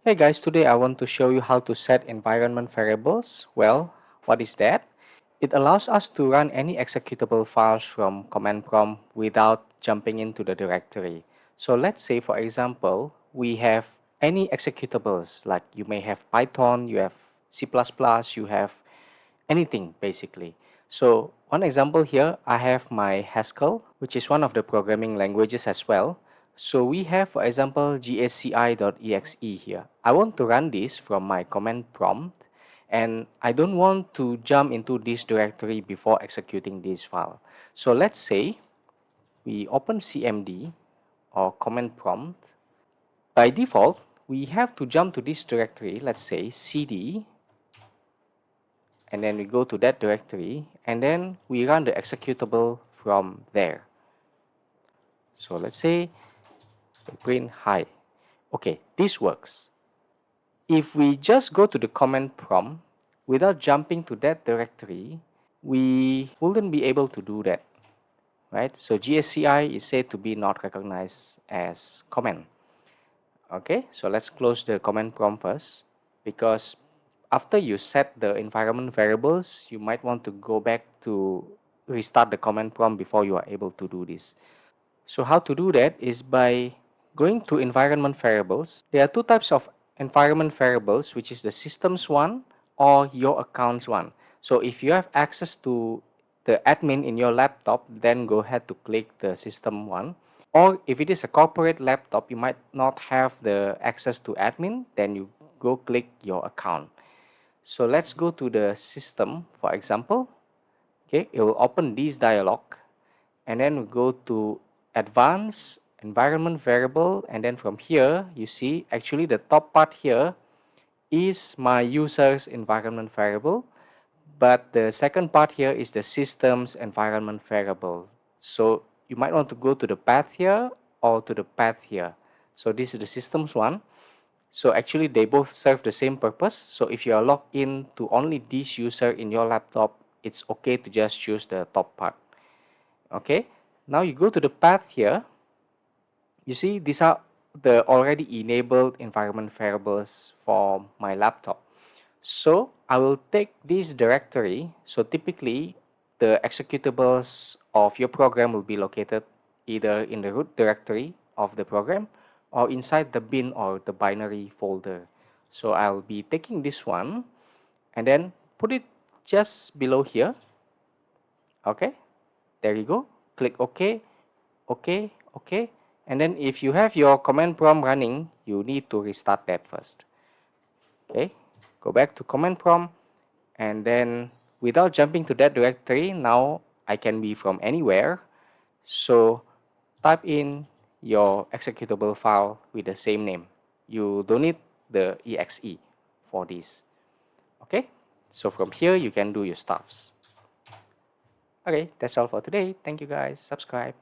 Hey guys, today I want to show you how to set environment variables. Well, what is that? It allows us to run any executable files from command prompt without jumping into the directory. So let's say for example, we have any executables like you may have Python, you have C++, you have anything basically. So one example here, I have my Haskell, which is one of the programming languages as well. So we have, for example, gsci.exe here. I want to run this from my command prompt, and I don't want to jump into this directory before executing this file. So let's say we open cmd or command prompt. By default, we have to jump to this directory, let's say cd, and then we go to that directory, and then we run the executable from there. So let's say we print hi. Okay, this works. If we just go to the command prompt without jumping to that directory, we wouldn't be able to do that, right? So GSCI is said to be not recognized as command. Okay, so let's close the command prompt first, because after you set the environment variables, you might want to go back to restart the command prompt before you are able to do this. So how to do that is by going to environment variables. There are two types of environment variables, which is the systems one or your accounts one. So if you have access to the admin in your laptop, then go ahead to click the system one. Or if it is a corporate laptop, you might not have the access to admin, then you go click your account. So let's go to the system, for example. Okay, it will open this dialog, and then we go to advanced environment variable, and then from here you see actually the top part here is my user's environment variable, but the second part here is the system's environment variable. So you might want to go to the path here or to the path here. So this is the systems one. So actually they both serve the same purpose. So if you are logged in to only this user in your laptop, it's okay to just choose the top part. Okay, now you go to the path here. You see these are the already enabled environment variables for my laptop. So I will take this directory. So typically the executables of your program will be located either in the root directory of the program or inside the bin or the binary folder. So I'll be taking this one and then put it just below here. Okay, there you go. Click OK, OK, OK. And then if you have your command prompt running, you need to restart that first. Okay, go back to command prompt, and then without jumping to that directory, now I can be from anywhere. So type in your executable file with the same name. You don't need the exe for this. Okay, so from here you can do your stuffs. Okay, that's all for today. Thank you guys. Subscribe.